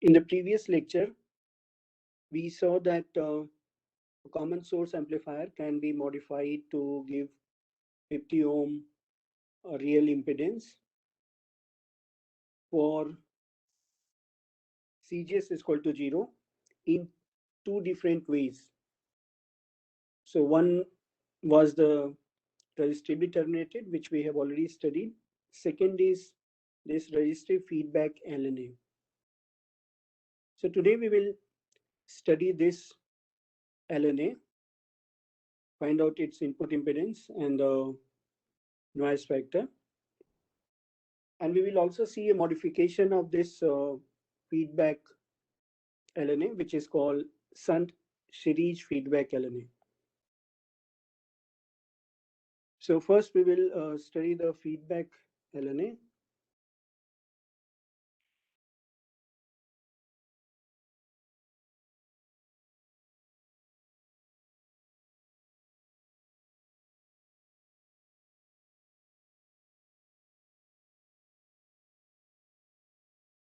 In the previous lecture, we saw that a common source amplifier can be modified to give 50 ohm real impedance for CGS is equal to 0 in two different ways. So one was the resistively terminated, which we have already studied. Second is this resistive feedback LNA. So today we will study this LNA, find out its input impedance and the noise factor. And we will also see a modification of this feedback LNA, which is called Shunt-Series Feedback LNA. So first we will study the feedback LNA.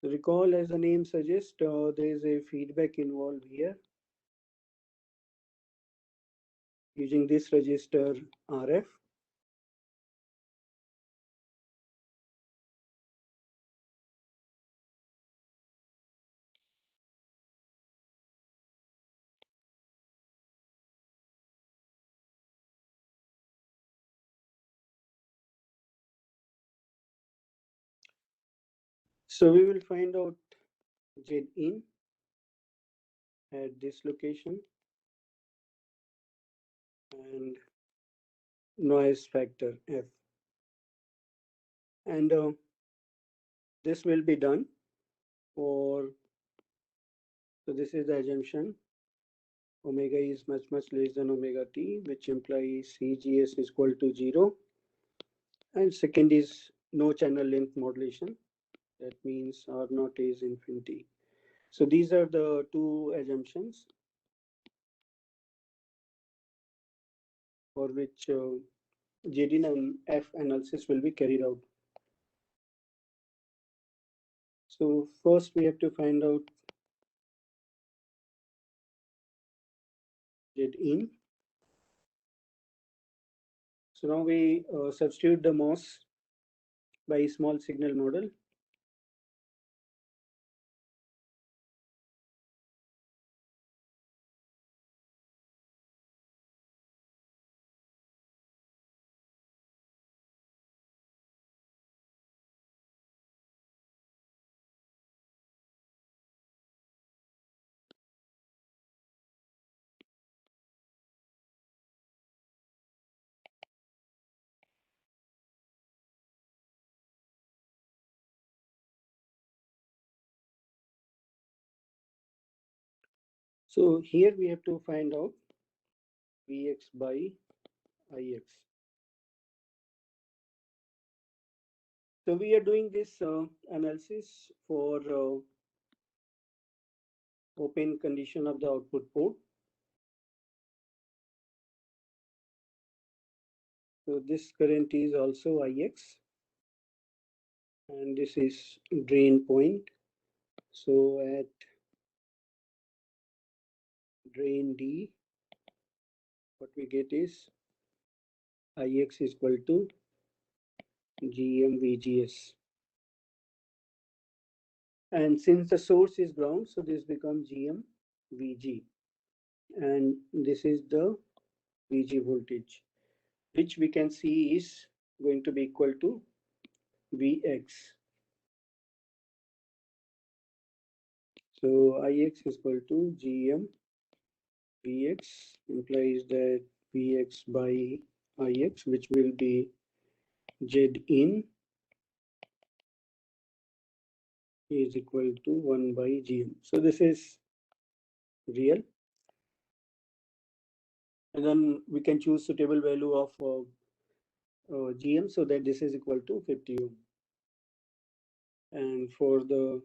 Recall, as the name suggests, there is a feedback involved here using this register RF. So we will find out Zdin at this location and noise factor F. And this will be done for, so this is the assumption, omega is much less than omega t, which implies CGS is equal to 0. And second is no channel length modulation. That means R naught is infinity. So these are the two assumptions for which Zdin and F analysis will be carried out. So first we have to find out Zdin. So now we substitute the MOS by small signal model. So here we have to find out Vx by Ix. So we are doing this analysis for open condition of the output port. So this current is also Ix, and this is drain point. So at drain D, what we get is Ix is equal to GM-VGS. And since the source is ground, so this becomes GM-VG. And this is the VG voltage, which we can see is going to be equal to Vx. So Ix is equal to GM Vx, implies that Vx by Ix, which will be Zdin, is equal to 1 by GM. So this is real. And then we can choose suitable value of GM so that this is equal to 50 ohm. And for the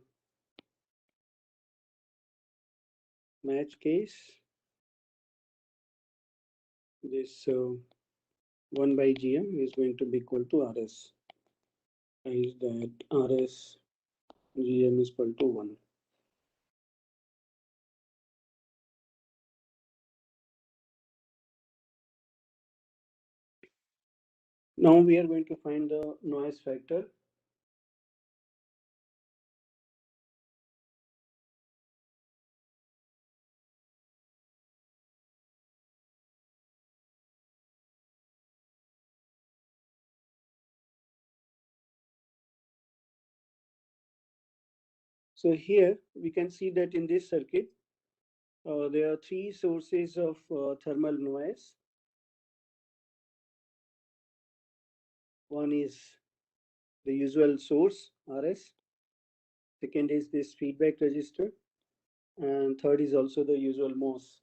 match case, this 1 by GM is going to be equal to RS. Is that RS GM is equal to 1. Now we are going to find the noise factor. So here we can see that in this circuit, there are three sources of thermal noise. One is the usual source, RS. Second is this feedback resistor. And third is also the usual MOS.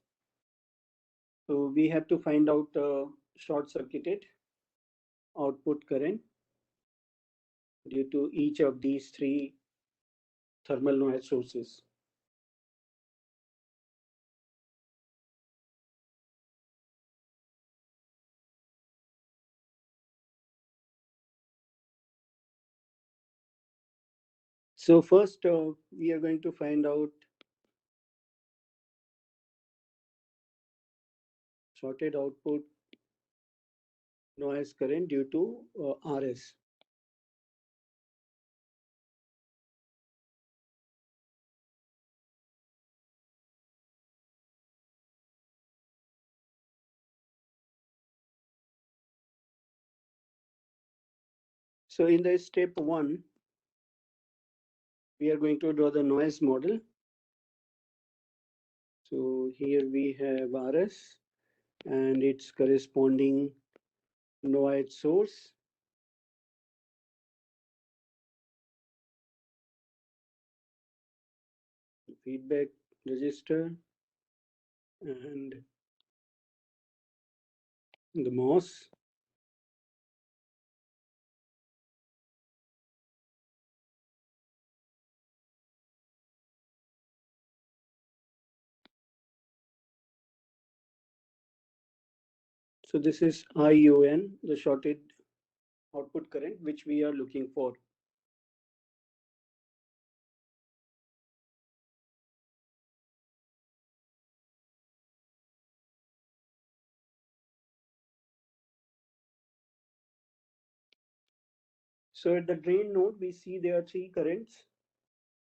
So we have to find out short-circuited output current due to each of these three thermal noise sources. So first, we are going to find out shorted output noise current due to RS. So in the step 1, we are going to draw the noise model. So here we have RS and its corresponding noise source. Feedback resistor and the MOS. So this is IUN, the shorted output current, which we are looking for. So at the drain node, we see there are three currents,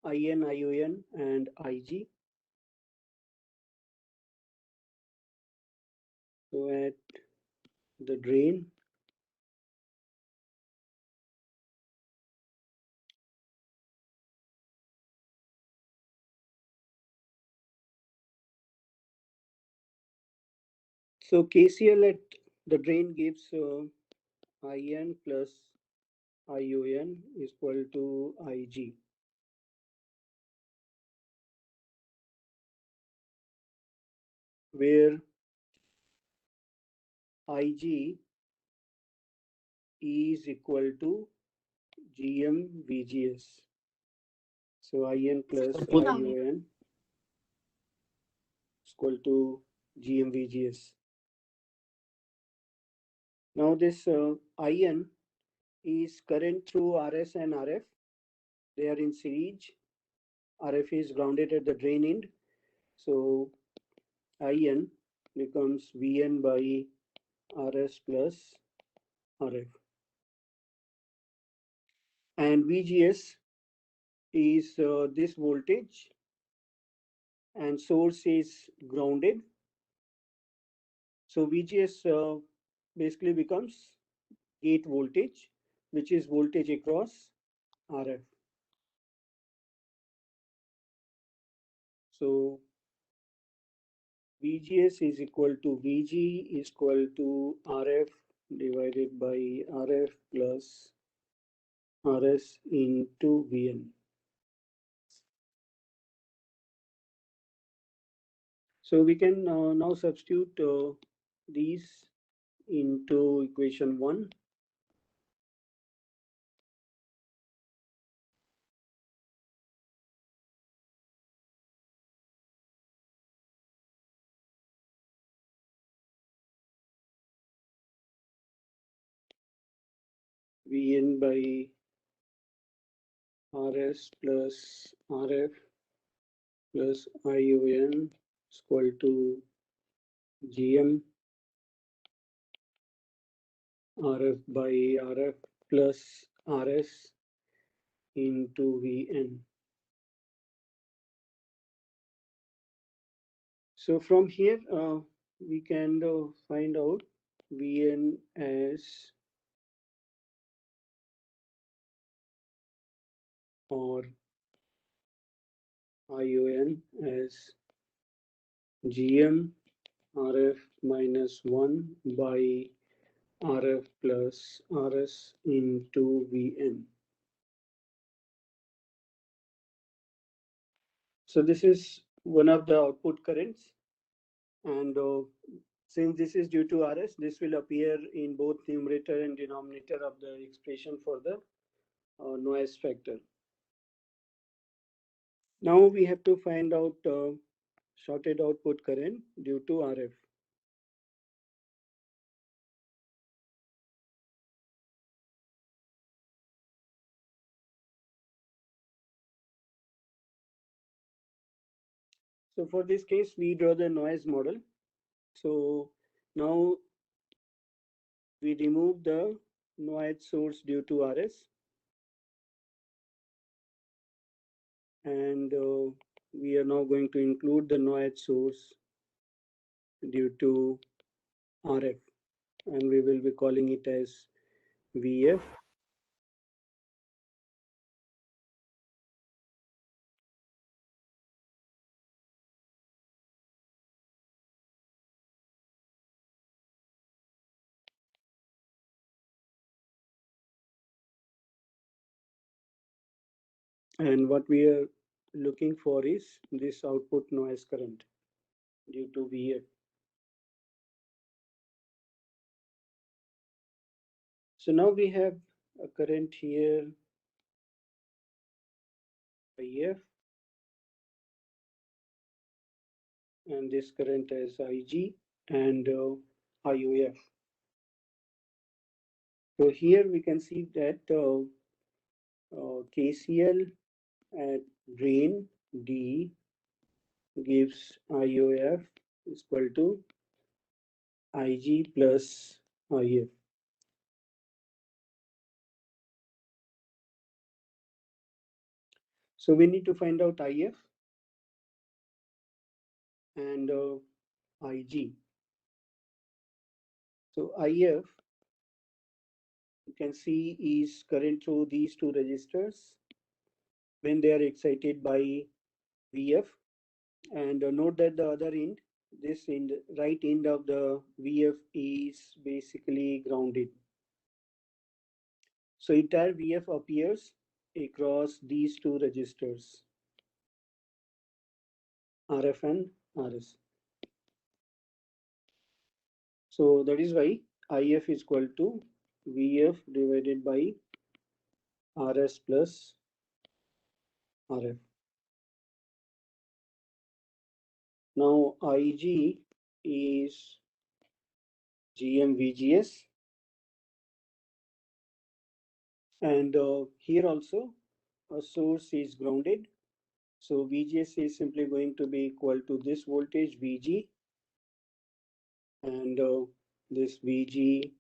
IN, IUN, and IG. So at the drain, so KCL at the drain gives IN plus IUN is equal to IG. Where IG is equal to GM/VGS. So IN plus IUN is equal to GM/VGS. Now this IN is current through RS and RF. They are in series. RF is grounded at the drain end. So IN becomes VN by RS plus RF. And VGS is this voltage and source is grounded. So VGS basically becomes gate voltage, which is voltage across RF. So VGS is equal to VG is equal to RF divided by RF plus RS into VN. So we can now substitute these into equation 1. Vn by Rs plus Rf plus IUN is equal to Gm RF by RF plus RS into Vn. So from here, we can find out Vn as, or ION as Gm RF minus 1 by RF plus RS into Vn. So this is one of the output currents, and since this is due to RS, this will appear in both numerator and denominator of the expression for the noise factor. Now we have to find out shorted output current due to RF. So for this case, we draw the noise model. So now we remove the noise source due to RS, and we are now going to include the noise source due to RF, and we will be calling it as VF. And what we are looking for is this output noise current due to VF. So now we have a current here, IF, and this current as IG and IOF. So here we can see that KCL at drain D gives IOF is equal to IG plus IF. So we need to find out IF and IG. So IF, you can see, is current through these two resistors when they are excited by VF. And note that the other end, this end, right end of the VF is basically grounded. So entire VF appears across these two resistors, RF and RS. So that is why IF is equal to VF divided by RS plus RF. Now IG is GM-VGS, and here also a source is grounded. So VGS is simply going to be equal to this voltage VG, and this VG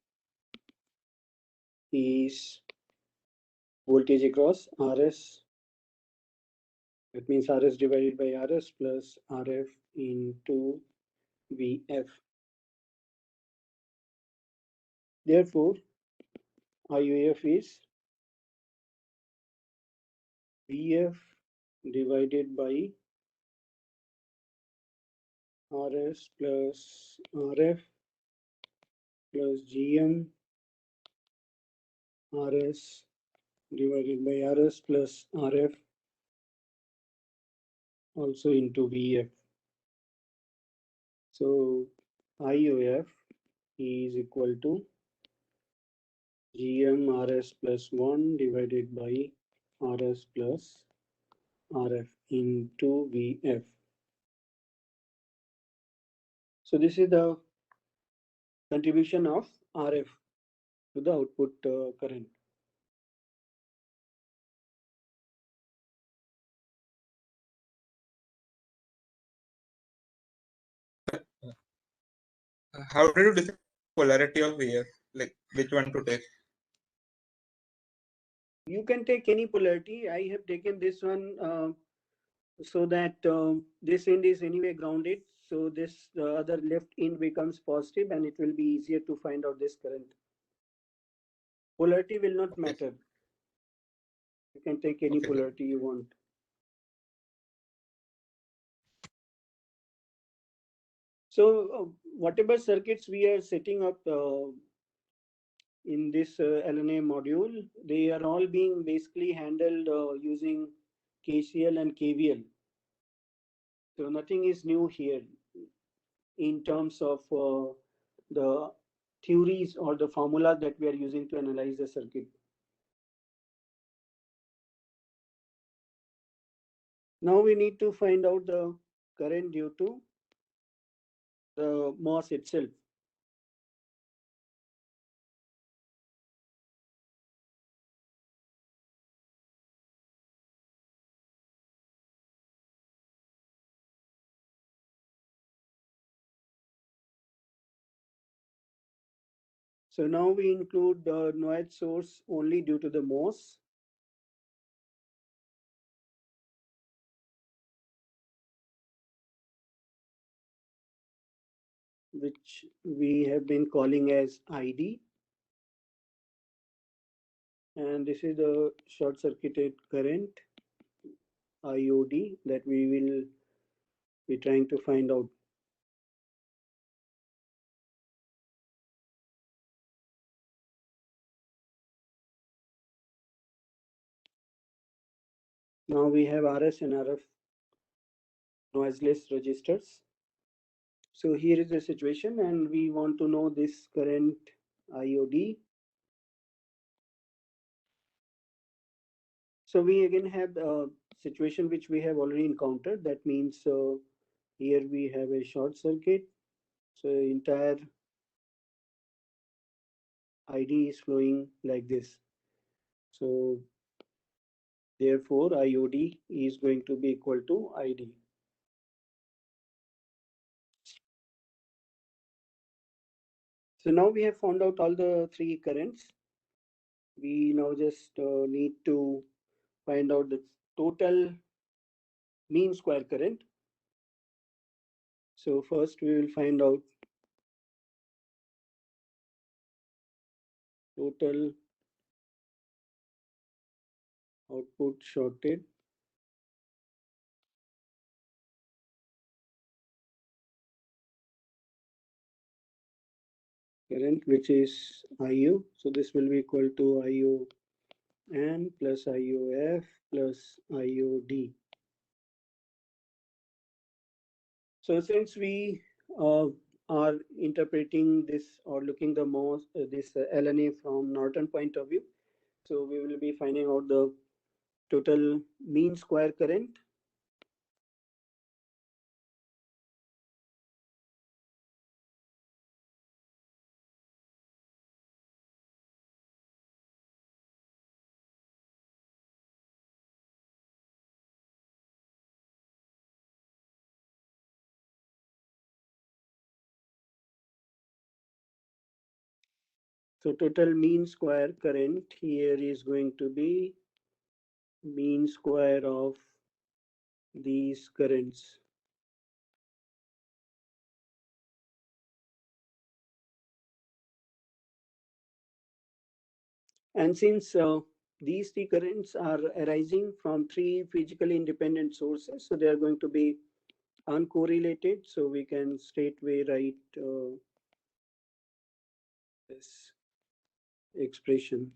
is voltage across RS. That means RS divided by RS plus RF into VF. Therefore, IOF is VF divided by RS plus RF plus GM RS divided by RS plus RF also into VF. So IOF is equal to GM RS plus 1 divided by RS plus RF into VF. So this is the contribution of RF to the output current. How do you define polarity of VF? like which one to take? You can take any polarity. I have taken this one so that this end is anyway grounded. So this other left end becomes positive and it will be easier to find out this current. Polarity will not Okay. matter. You can take any Okay. polarity you want. So whatever circuits we are setting up in this LNA module, they are all being basically handled using KCL and KVL. So nothing is new here in terms of the theories or the formula that we are using to analyze the circuit. Now we need to find out the current due to the MOS itself. So now we include the noise source only due to the MOS. Which we have been calling as ID. And this is the short circuited current, IOD, that we will be trying to find out. Now we have RS and RF noiseless resistors. So here is the situation, and we want to know this current IOD. So we again have a situation which we have already encountered. That means here we have a short circuit. So entire ID is flowing like this. So therefore IOD is going to be equal to ID. So now we have found out all the three currents. We now just need to find out the total mean square current. So first we will find out total output shorted current, which is IU. So this will be equal to IUN plus IUF plus IUD. So since we are interpreting this or looking the most this LNA from Norton point of view, so we will be finding out the total mean square current. So total mean square current here is going to be mean square of these currents. And since these three currents are arising from three physically independent sources, so they are going to be uncorrelated. So we can straightway write this expression.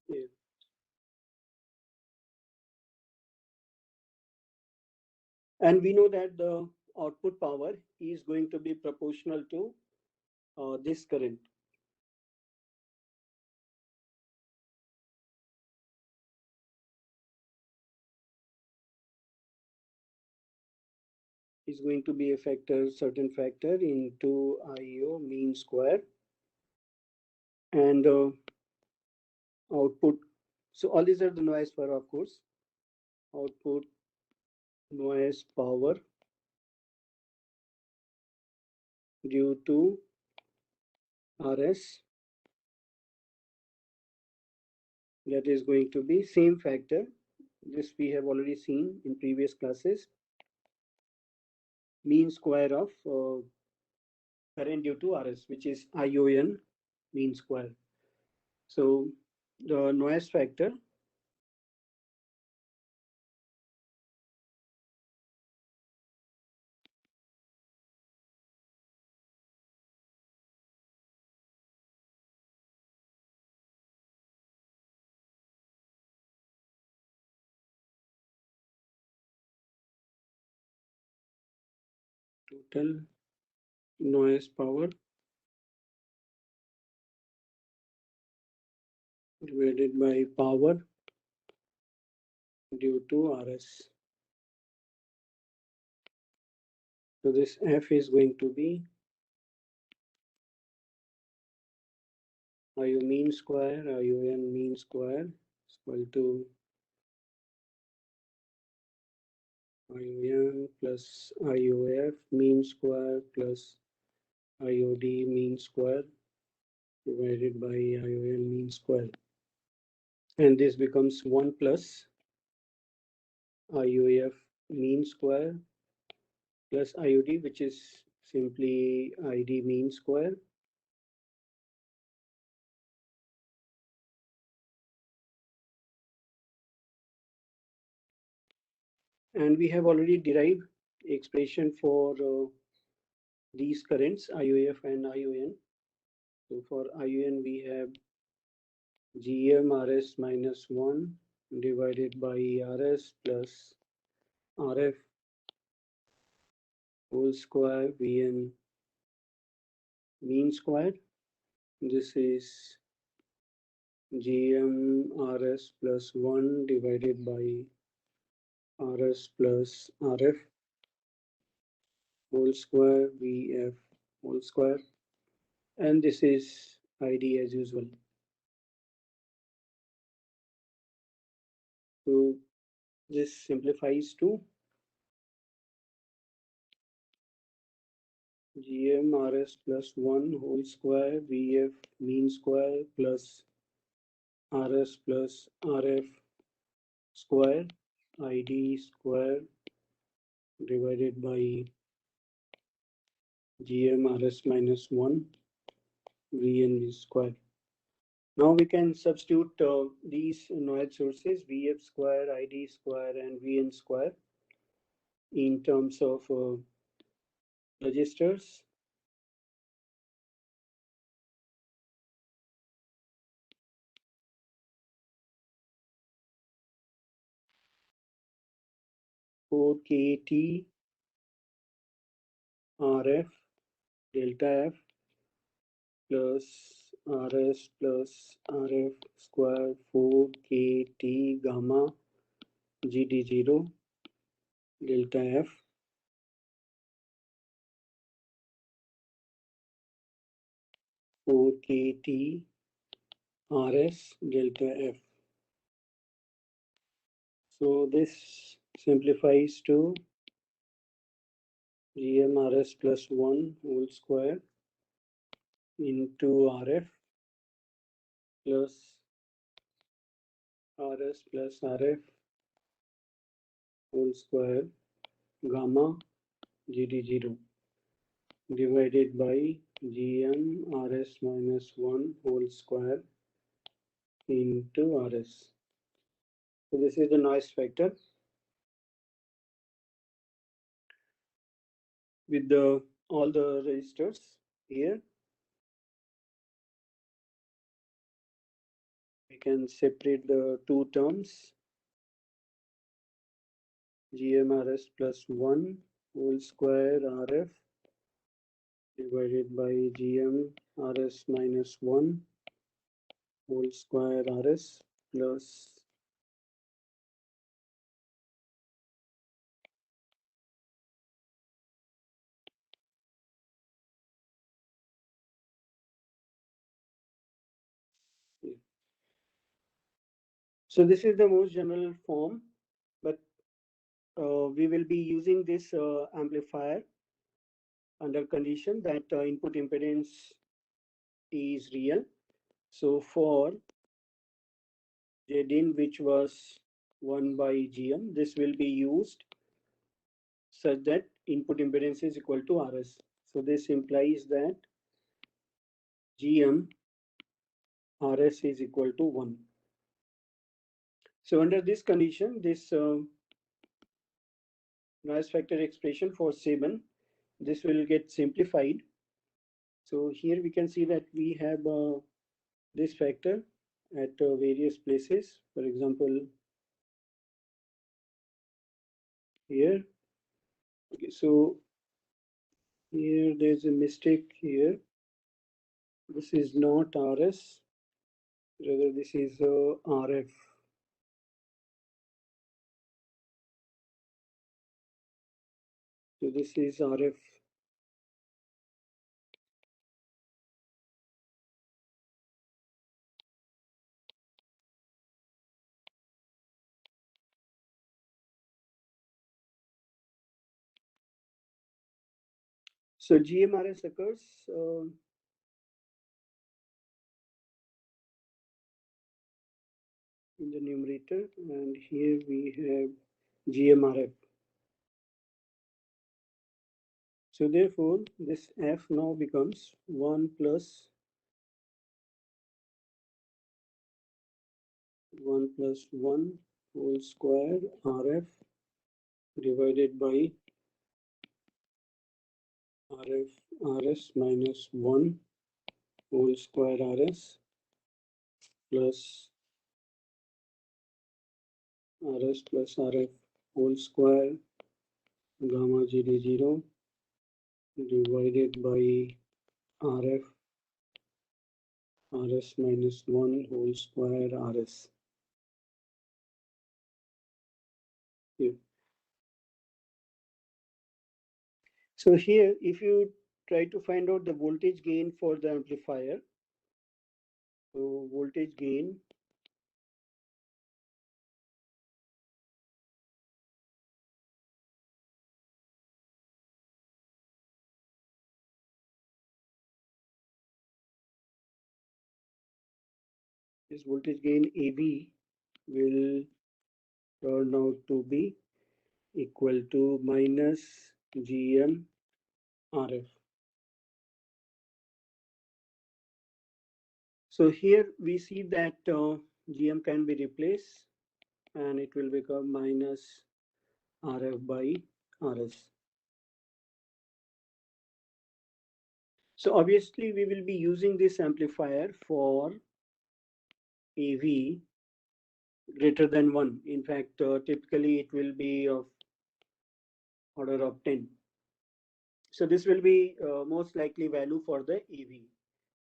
Yeah. And we know that the output power is going to be proportional to this current. is going to be a factor, certain factor into IO mean square, and output. So all these are the noise power, of course. Output noise power due to RS, that is going to be same factor. This we have already seen in previous classes. Mean square of current due to RS, which is ION mean square. So the noise factor total noise power divided by power due to RS. So this F is going to be IO mean square, ION mean square is equal to ION plus IOF mean square plus IOD mean square divided by ION mean square. And this becomes 1 plus IOF mean square plus IOD, which is simply ID mean square, and we have already derived expression for these currents IOF and ION. So for ION we have GM RS minus 1 divided by RS plus RF whole square VN mean square. This is GM RS plus 1 divided by RS plus RF whole square VF whole square, and this is ID as usual. So this simplifies to GM RS plus 1 whole square VF mean square plus RS plus RF square ID square divided by GM RS minus 1 VN square. Now we can substitute these noise sources VF square, ID square, and VN square in terms of registers. For KT RF delta F plus RS plus RF square 4 KT gamma GD0 delta F for KT RS delta F. So this simplifies to GMRS plus 1 whole square into RF plus RS plus RF whole square gamma GD0 divided by GMRS minus 1 whole square into RS. So this is the noise factor with all the resistors here. We can separate the two terms, GMRS plus 1 whole square RF divided by GMRS minus 1 whole square RS plus So this is the most general form, but we will be using this amplifier under condition that input impedance is real. So for Zdin, which was 1 by GM, this will be used such that input impedance is equal to RS. So this implies that GM RS is equal to 1. So under this condition, this noise factor expression for 7, this will get simplified. So here we can see that we have this factor at various places. For example, here. Okay, so here there's a mistake here. This is not RS, rather this is RF. So this is RF. So GMRS occurs in the numerator, and here we have GMRF. So therefore, this F now becomes 1 plus 1 plus 1 whole square RF divided by RF RS minus 1 whole square RS plus RS plus RF whole square gamma GD0 divided by RF RS minus 1 whole square RS. Here. So here, if you try to find out the voltage gain for the amplifier, so voltage gain this voltage gain AB will turn out to be equal to minus GM RF. So here we see that GM can be replaced and it will become minus RF by RS. So obviously we will be using this amplifier for AV greater than 1. In fact, typically it will be of order of 10. So this will be most likely value for the AV.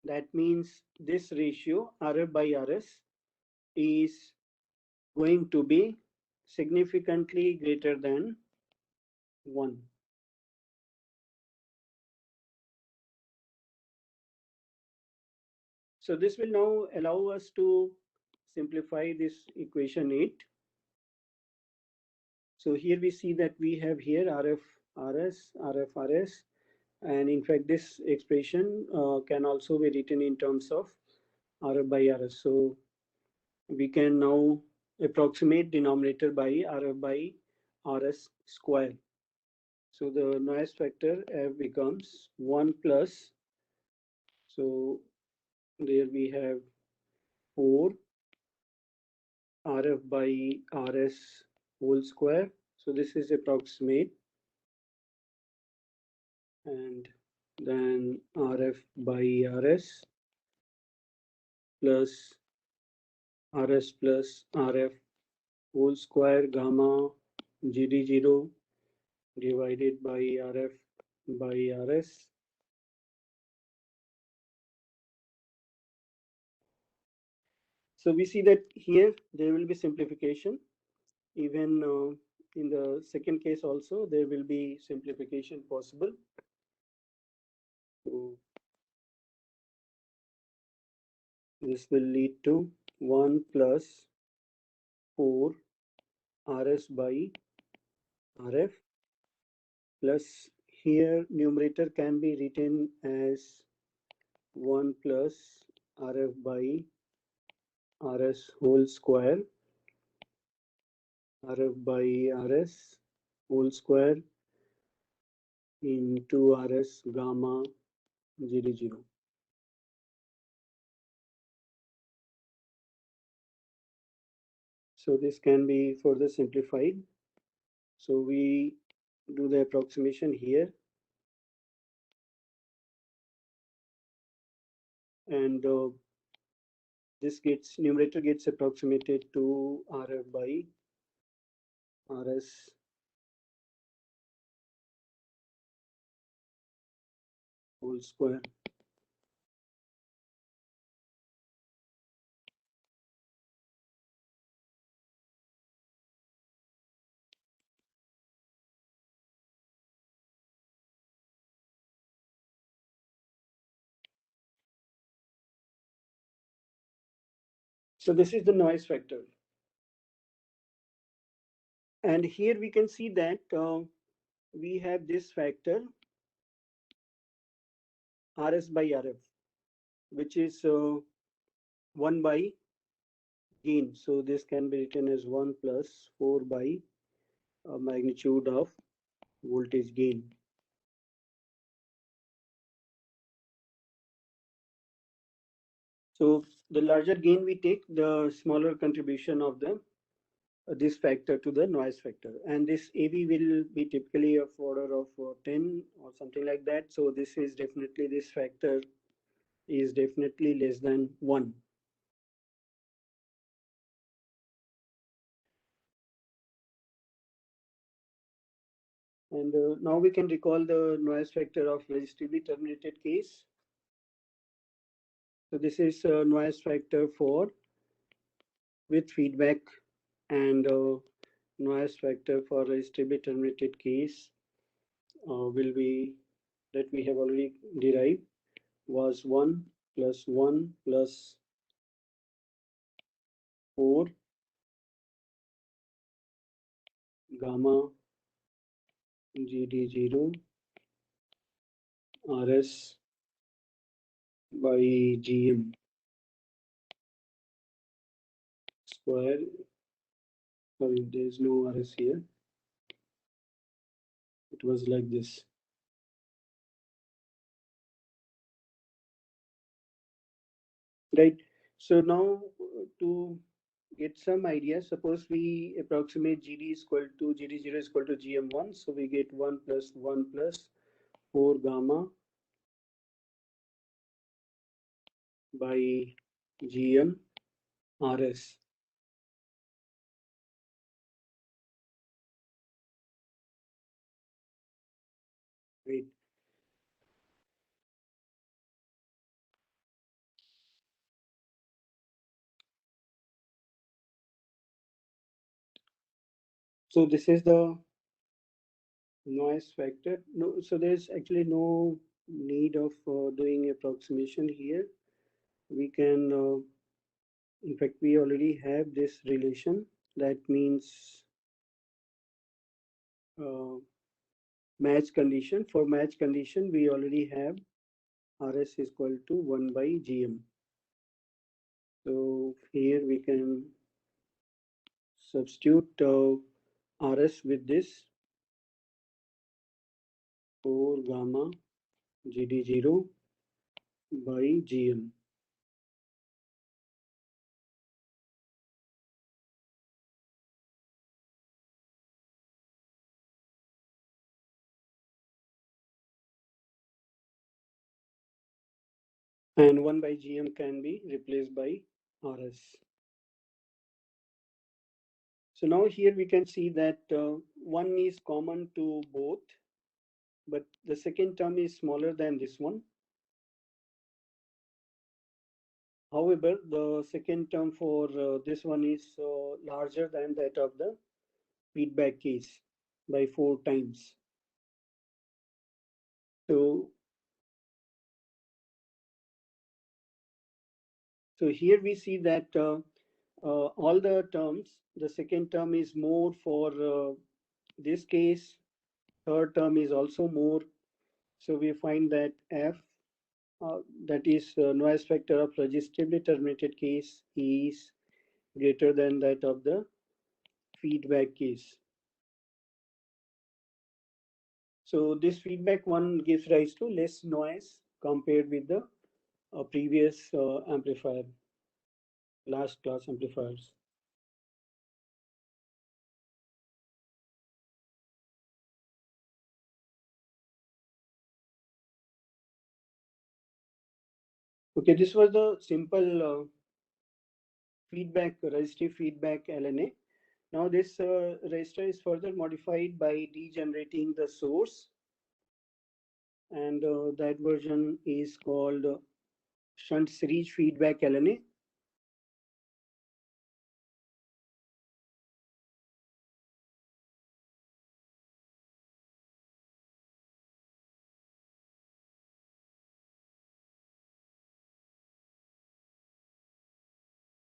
That means this ratio RF by RS is going to be significantly greater than 1. So this will now allow us to simplify this equation 8. So here we see that we have here RF RS, RF RS, and in fact this expression can also be written in terms of RF by RS. So we can now approximate denominator by RF by RS square. So the noise factor F becomes 1 plus, so there we have 4 RF by RS whole square. So this is approximate, and then RF by RS plus RS plus RF whole square gamma GD0 divided by RF by RS. So we see that here there will be simplification. Even in the second case also there will be simplification possible. So this will lead to 1 plus 4 RS by RF, plus here numerator can be written as 1 plus RF by RS whole square, RF by RS whole square into RS gamma GD0. So this can be further simplified. So we do the approximation here, and this numerator gets approximated to RF by RS whole square. So this is the noise factor. And here we can see that we have this factor RS by RF, which is 1 by gain. So this can be written as 1 plus 4 by magnitude of voltage gain. So the larger gain we take, the smaller contribution of the this factor to the noise factor, and this AV will be typically of order of 10 or something like that. So this factor is definitely less than 1. And now we can recall the noise factor of resistively terminated case. So this is noise factor for with feedback, and noise factor for resistively terminated case will be that we have already derived was 1 plus 1 plus 4 gamma GD0 RS by GM square. Sorry, there is no RS here. It was like this. Right. So now to get some idea, suppose we approximate GD is equal to GD0 is equal to GM1. So we get 1 plus 1 plus 4 gamma by GM RS. Right. So this is the noise factor. No, so there's actually no need of doing approximation here. We can, in fact, we already have this relation. That means match condition. For match condition, we already have RS is equal to 1 by GM. So here we can substitute RS with this 4 gamma GD0 by GM. And 1 by GM can be replaced by RS. So now here we can see that 1 is common to both, but the second term is smaller than this one. However, the second term for this one is larger than that of the feedback case by 4 times. So here we see that all the terms. The second term is more for this case. Third term is also more. So we find that F, that is noise factor of resistively terminated case, is greater than that of the feedback case. So this feedback one gives rise to less noise compared with the previous amplifier, last class amplifiers. Okay, this was the simple feedback, resistive feedback LNA. Now this resistor is further modified by degenerating the source, and that version is called Shunt-Series Feedback LNA.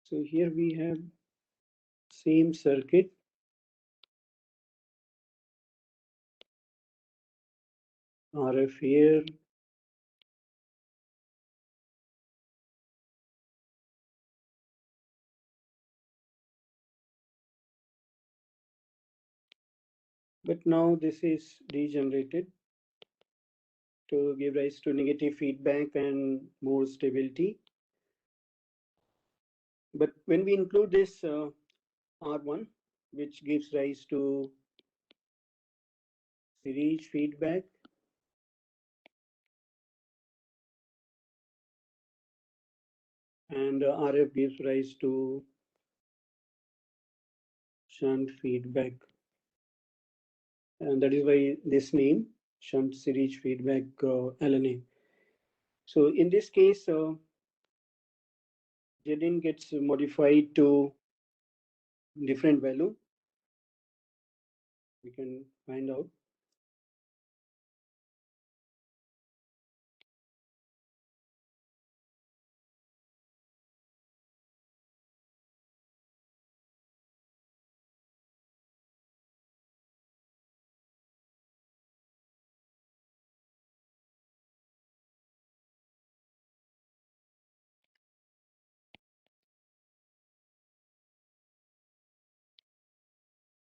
So here we have same circuit. RF here. But now this is degenerated to give rise to negative feedback and more stability. But when we include this R1, which gives rise to series feedback, and RF gives rise to shunt feedback. And that is why this name, Shunt-Series Feedback LNA. So in this case, Zdin gets modified to different value. We can find out.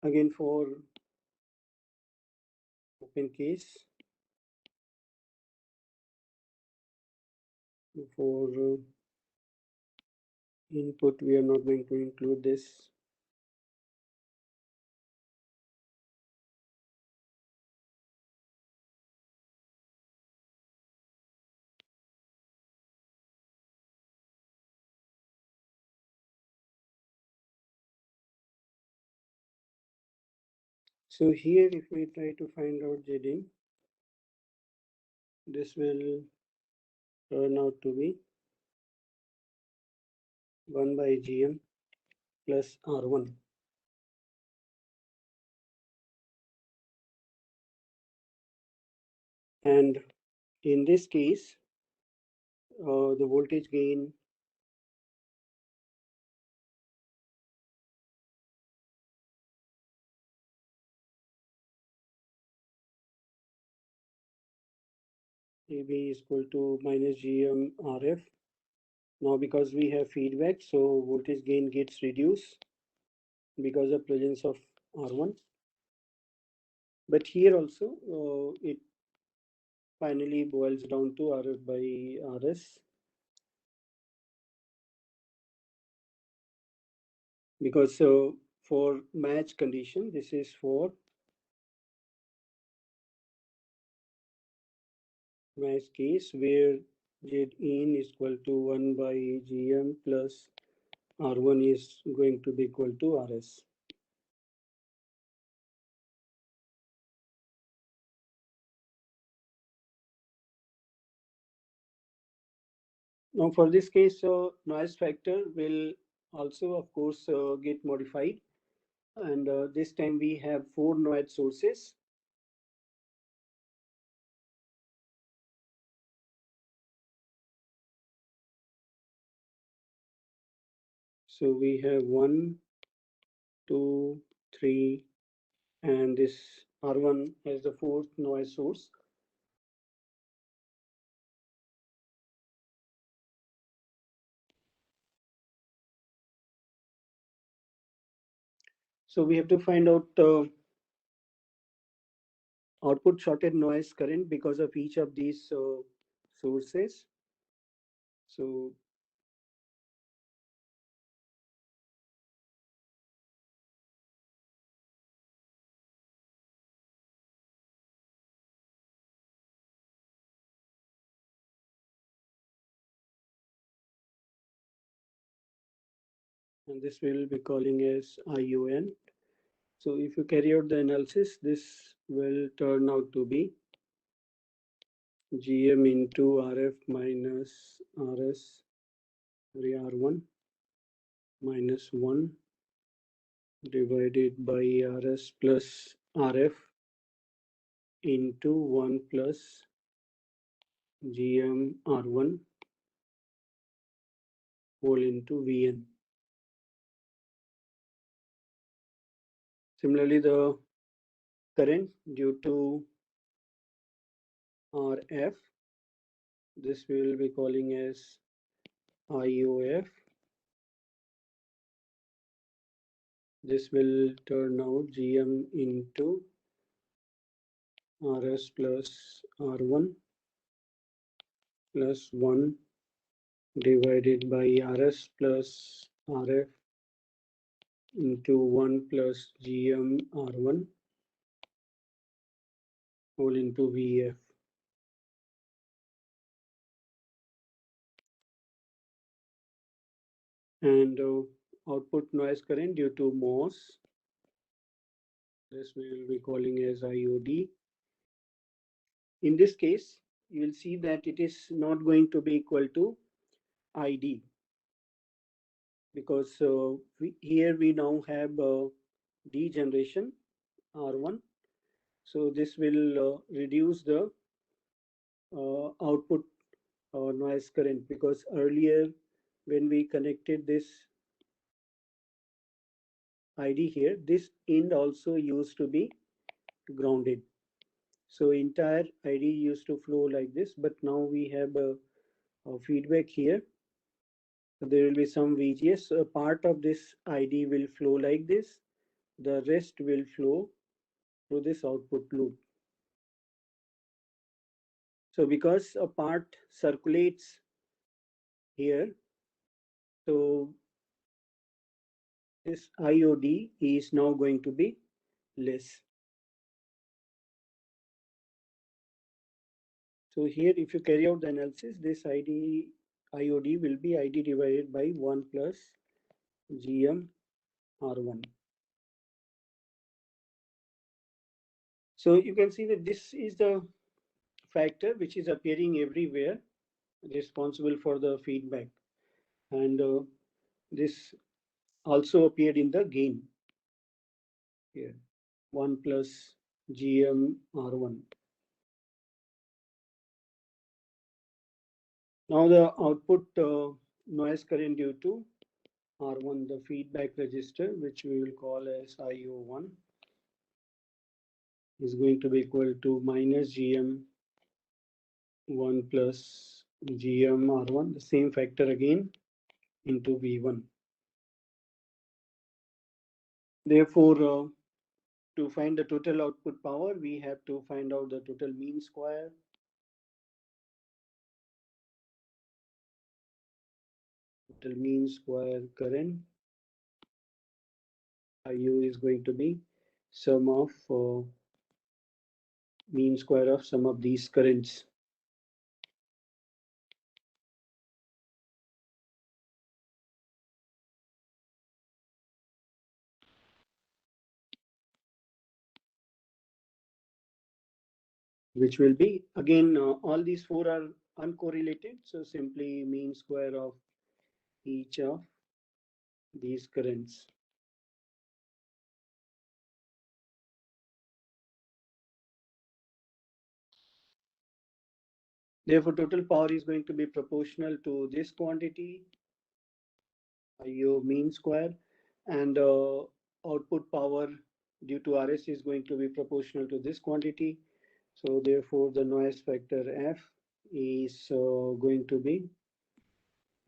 Again for open case, for input, we are not going to include this. So here, if we try to find out Zdin, this will turn out to be 1 by GM plus R1. And in this case, the voltage gain AB is equal to minus GM RF. Now because we have feedback, so voltage gain gets reduced because of presence of R1. But here also it finally boils down to RF by RS. Because for match condition, this is for match case where Zin is equal to 1 by GM plus R1 is going to be equal to RS. Now for this case, noise factor will also of course get modified, and this time we have 4 noise sources. So we have 1, 2, 3, and this R1 has the fourth noise source. So we have to find out output shorted noise current because of each of these sources. So and this we'll be calling as ION. So if you carry out the analysis, this will turn out to be GM into RF minus RS R1 minus 1 divided by RS plus RF into 1 plus GM R1 whole into Vn. Similarly, the current due to RF, this we will be calling as IOF. This will turn out GM into RS plus R1 plus 1 divided by RS plus RF into 1 plus GM R1 whole into VF. And output noise current due to MOS, this we will be calling as IOD. In this case, you will see that it is not going to be equal to ID because here we now have degeneration R1. So this will reduce the output noise current because earlier when we connected this ID here, this end also used to be grounded. So entire ID used to flow like this, but now we have a feedback here. So there will be some VGS. A part of this ID will flow like this. The rest will flow through this output loop. So because a part circulates here, so this IOD is now going to be less. So here, if you carry out the analysis, this IOD will be ID divided by 1 plus GM R1. So you can see that this is the factor which is appearing everywhere, responsible for the feedback. And this also appeared in the gain here, 1 plus GM R1. Now the output noise current due to R1, the feedback register, which we will call as IO1, is going to be equal to minus GM 1 plus GM R1, the same factor again, into V1. Therefore, to find the total output power, we have to find out the total mean square. Total mean square current, IU, is going to be sum of mean square of some of these currents. Which will be, again, all these four are uncorrelated. So simply mean square of each of these currents. Therefore, total power is going to be proportional to this quantity IO mean square, and output power due to RS is going to be proportional to this quantity. So therefore, the noise factor F is going to be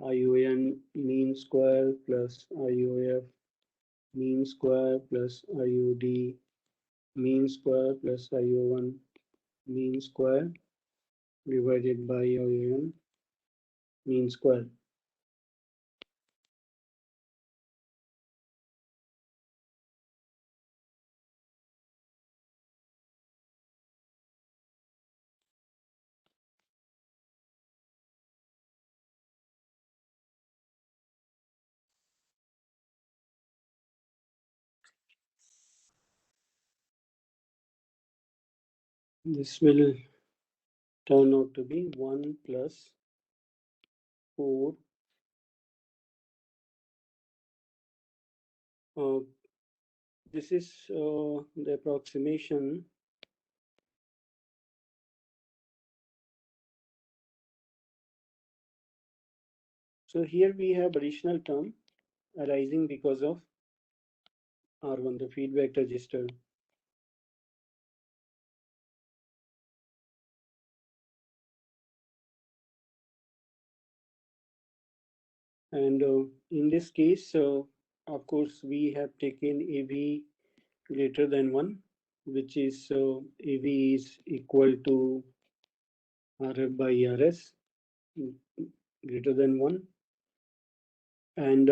ION mean square plus IOF mean square plus IOD mean square plus IO1 mean square divided by ION mean square. This will turn out to be 1 plus 4. This is the approximation. So here we have additional term arising because of R1, the feedback register. And in this case, of course, we have taken AV greater than 1, which is AV is equal to RF by RS greater than 1. And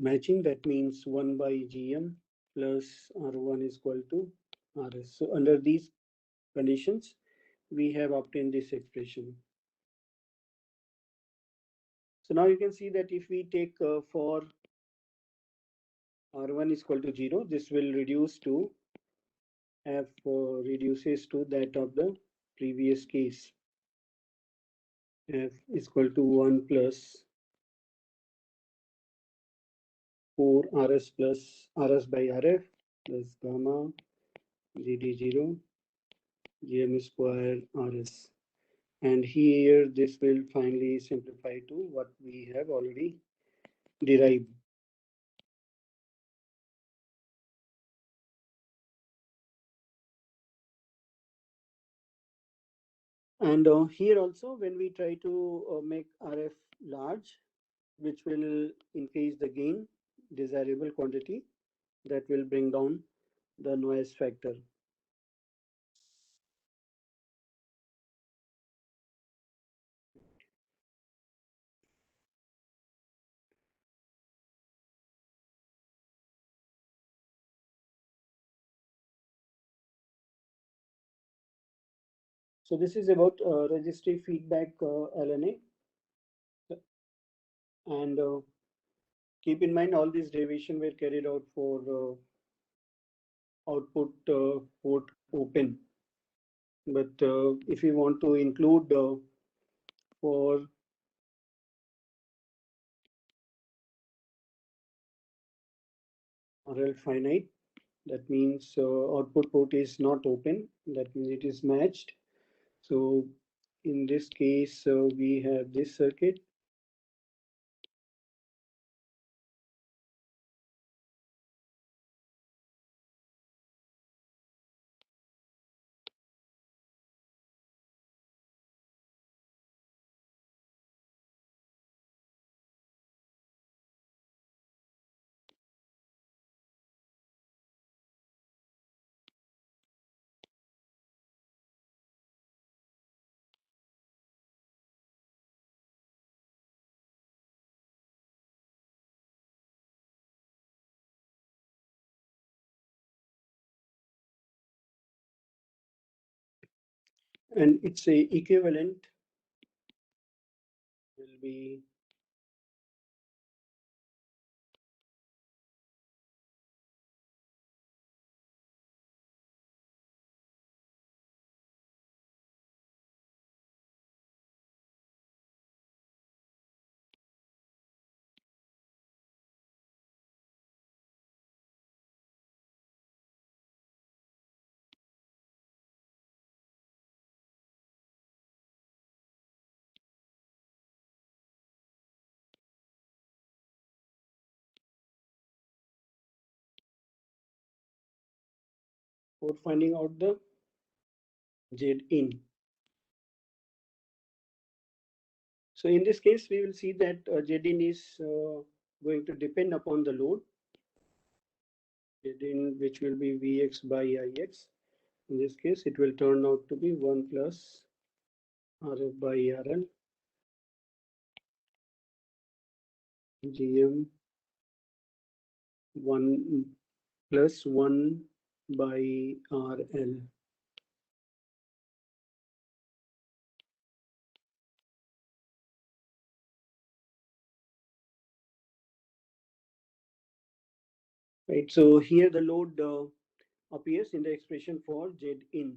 matching, that means 1 by GM plus R1 is equal to RS. So under these conditions, we have obtained this expression. So now you can see that if we take for R1 is equal to 0, this will reduce to F reduces to that of the previous case. F is equal to 1 plus 4 RS plus RS by RF plus gamma GD0 GM square RS. And here this will finally simplify to what we have already derived. And here also, when we try to make RF large, which will increase the gain, desirable quantity, that will bring down the noise factor. So this is about resistive feedback LNA. And keep in mind all these derivation were carried out for output port open. But if you want to include for RL finite, that means output port is not open, that means it is matched. So in this case, we have this circuit. And its a equivalent will be for finding out the Zin. So in this case, we will see that Zin is going to depend upon the load, Zin, which will be Vx by Ix. In this case, it will turn out to be 1 plus Rf by Rl Gm 1 plus 1 by Rl. Right, so here the load appears in the expression for Zin.